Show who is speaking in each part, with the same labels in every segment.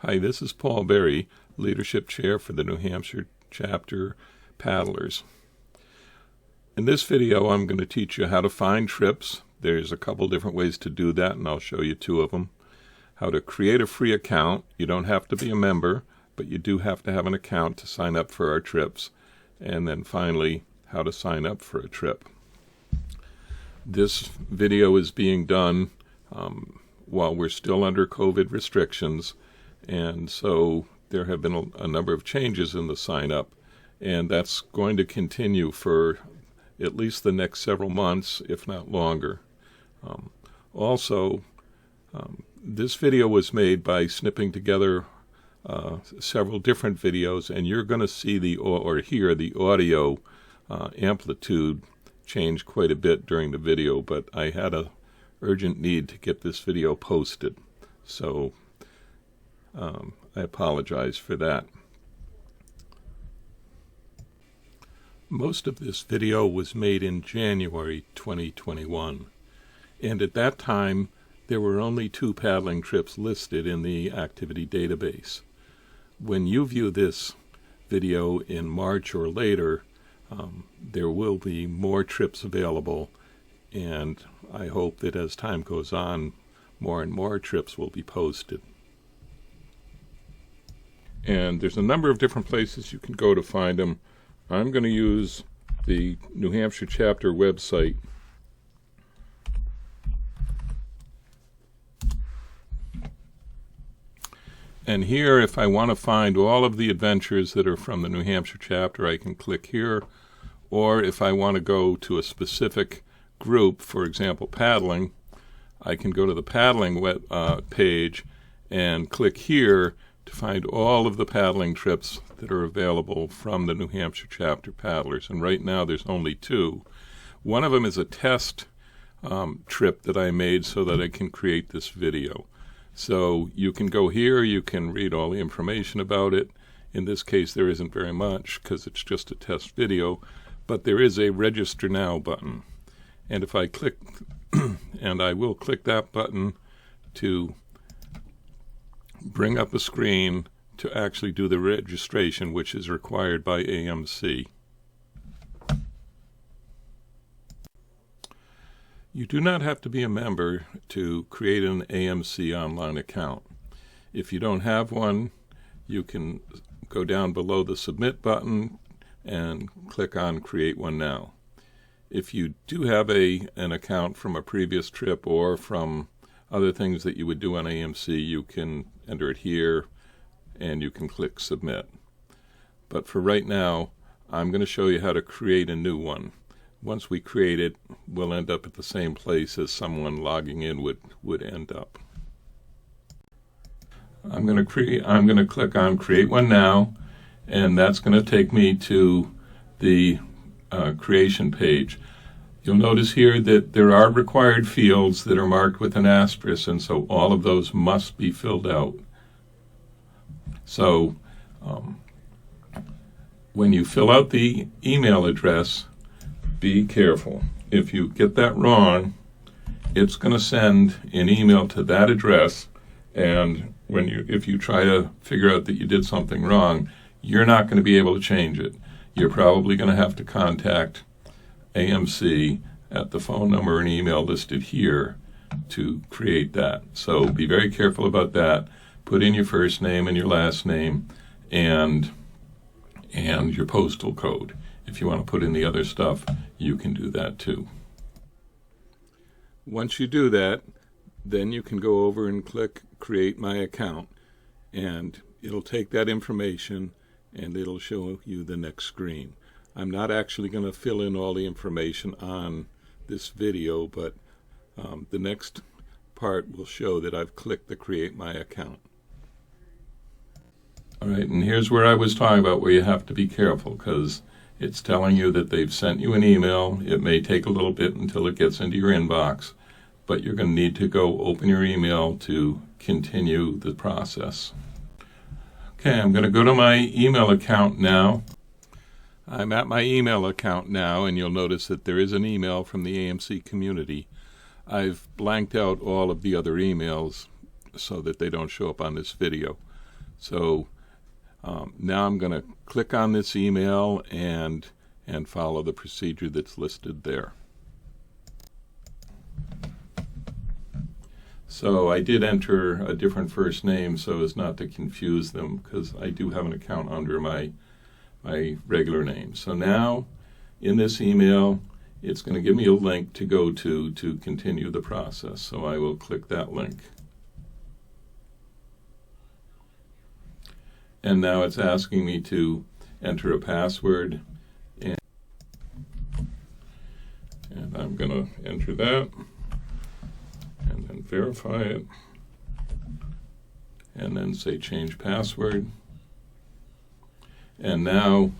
Speaker 1: Hi, this is Paul Berry, Leadership Chair for the New Hampshire Chapter Paddlers. In this video, I'm going to teach you how to find trips. There's a couple different ways to do that, and I'll show you two of them. How to create a free account. You don't have to be a member, but you do have to have an account to sign up for our trips. And then finally, how to sign up for a trip. This video is being done while we're still under COVID restrictions, and so there have been a number of changes in the sign up, and that's going to continue for at least the next several months, if not longer. This video was made by snipping together several different videos, and you're going to see or hear the audio amplitude change quite a bit during the video, but I had an urgent need to get this video posted, so I apologize for that. Most of this video was made in January 2021, and at that time there were only 2 paddling trips listed in the activity database. When you view this video in March or later, there will be more trips available, and I hope that as time goes on, more and more trips will be posted. And there's a number of different places you can go to find them. I'm going to use the New Hampshire chapter website. And here, if I want to find all of the adventures that are from the New Hampshire chapter, I can click here. Or if I want to go to a specific group, for example, paddling, I can go to the paddling page and click here to find all of the paddling trips that are available from the New Hampshire chapter paddlers. And right now there's only 2. One of them is a test trip that I made so that I can create this video. So you can go here, you can read all the information about it. In this case there isn't very much because it's just a test video, but there is a register now button. And if I click, and I will click that button to bring up a screen to actually do the registration, which is required by AMC. You do not have to be a member to create an AMC online account. If you don't have one, you can go down below the Submit button and click on Create One Now. If you do have an account from a previous trip or from other things that you would do on AMC, you can enter it here and you can click Submit. But for right now, I'm going to show you how to create a new one. Once we create it, we'll end up at the same place as someone logging in would end up. I'm going to click on Create One Now, and that's going to take me to the creation page. You'll notice here that there are required fields that are marked with an asterisk, and so all of those must be filled out. So when you fill out the email address, be careful. If you get that wrong, it's going to send an email to that address, and if you try to figure out that you did something wrong, you're not going to be able to change it. You're probably going to have to contact AMC at the phone number and email listed here to create that. So be very careful about that. Put in your first name and your last name and your postal code. If you want to put in the other stuff, you can do that too. Once you do that, then you can go over and click Create My Account, and it'll take that information and it'll show you the next screen. I'm not actually going to fill in all the information on this video, but the next part will show that I've clicked the Create My Account. All right, and here's where I was talking about where you have to be careful, because it's telling you that they've sent you an email. It may take a little bit until it gets into your inbox, but you're going to need to go open your email to continue the process. Okay, I'm going to go to my email account now. I'm at my email account now, and you'll notice that there is an email from the AMC community. I've blanked out all of the other emails so that they don't show up on this video. So now I'm going to click on this email and follow the procedure that's listed there. So I did enter a different first name so as not to confuse them, because I do have an account under my regular name. So now in this email, it's going to give me a link to go to continue the process. So I will click that link. And now it's asking me to enter a password, and I'm going to enter that and then verify it, and then say change password. And now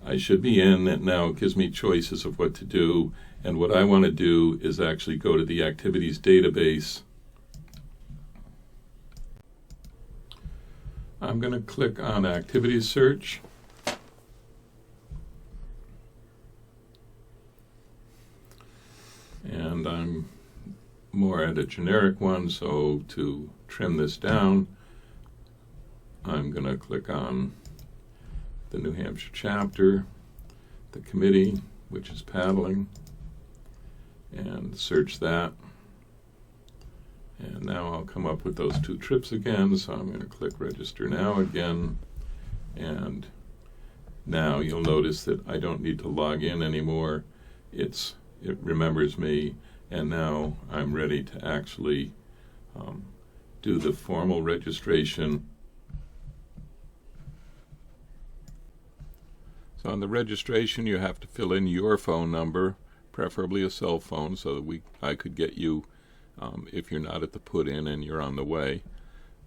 Speaker 1: I should be in, and now it gives me choices of what to do. And what I want to do is actually go to the activities database. I'm going to click on activities search. And I'm more at a generic one, so to trim this down, I'm going to click on the New Hampshire chapter, the committee, which is paddling, and search that. And now I'll come up with those 2 trips again, so I'm going to click register now again. And now you'll notice that I don't need to log in anymore. It remembers me, and now I'm ready to actually do the formal registration. So on the registration, you have to fill in your phone number, preferably a cell phone, so that I could get you if you're not at the put-in and you're on the way.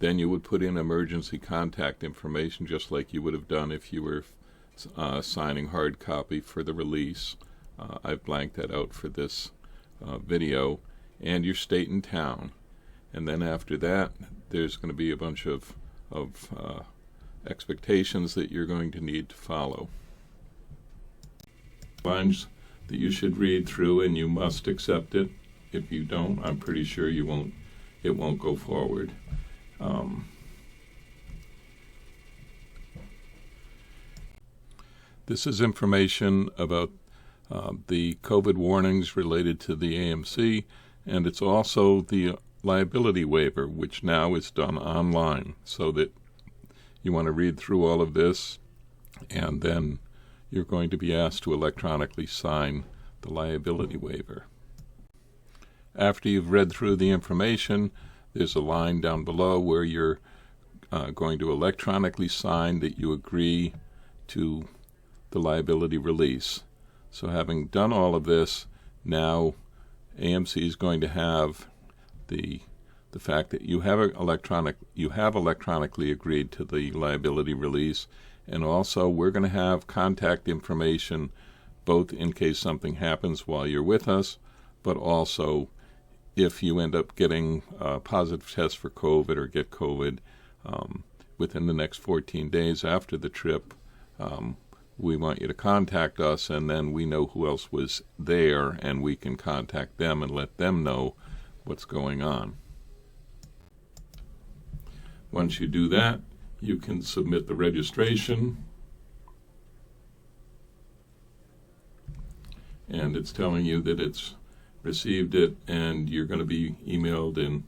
Speaker 1: Then you would put in emergency contact information, just like you would have done if you were signing hard copy for the release. I've blanked that out for this video, and your state and town. And then after that, there's going to be a bunch of expectations that you're going to need to follow. Lines that you should read through, and you must accept it. If you don't, I'm pretty sure it won't go forward. This is information about the COVID warnings related to the AMC, and it's also the liability waiver, which now is done online, so that you want to read through all of this, and then you're going to be asked to electronically sign the liability waiver. After you've read through the information, there's a line down below where you're going to electronically sign that you agree to the liability release. So having done all of this, now AMC is going to have the fact that you have electronically agreed to the liability release, and also we're going to have contact information, both in case something happens while you're with us, but also if you end up getting a positive test for COVID or get COVID within the next 14 days after the trip, we want you to contact us, and then we know who else was there, and we can contact them and let them know what's going on. Once you do that, you can submit the registration, and it's telling you that it's received it, and you're going to be emailed in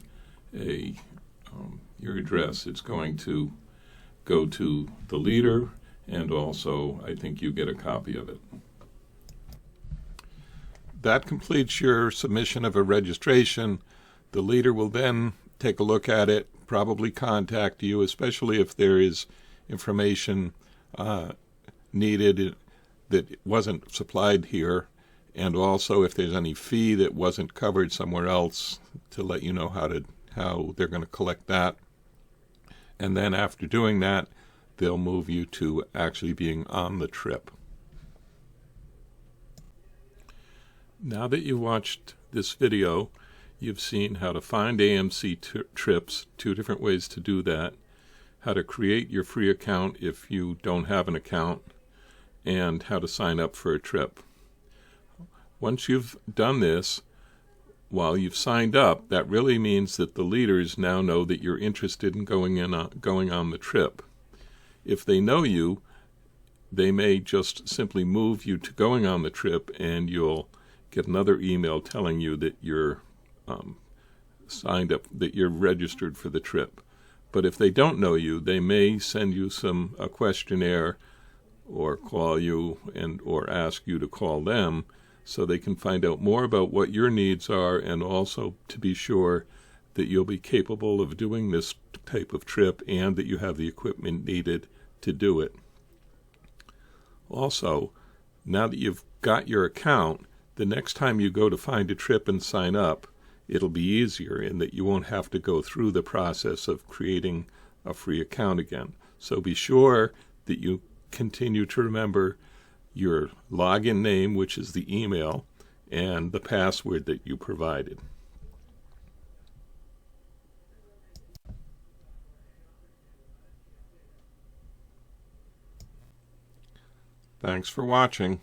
Speaker 1: your address. It's going to go to the leader, and also I think you get a copy of it. That completes your submission of a registration. The leader will then take a look at it, probably contact you, especially if there is information needed that wasn't supplied here, and also if there's any fee that wasn't covered somewhere else, to let you know how they're going to collect that. And then after doing that, they'll move you to actually being on the trip. Now that you watched this video, you've seen how to find AMC Trips, 2 different ways to do that, how to create your free account if you don't have an account, and how to sign up for a trip. Once you've done this, while you've signed up, that really means that the leaders now know that you're interested in going on the trip. If they know you, they may just simply move you to going on the trip, and you'll get another email telling you that you're signed up, that you're registered for the trip. But if they don't know you, they may send you a questionnaire or call you or ask you to call them, so they can find out more about what your needs are, and also to be sure that you'll be capable of doing this type of trip and that you have the equipment needed to do it. Also, now that you've got your account, the next time you go to find a trip and sign up, it'll be easier in that you won't have to go through the process of creating a free account again. So be sure that you continue to remember your login name, which is the email, and the password that you provided. Thanks for watching.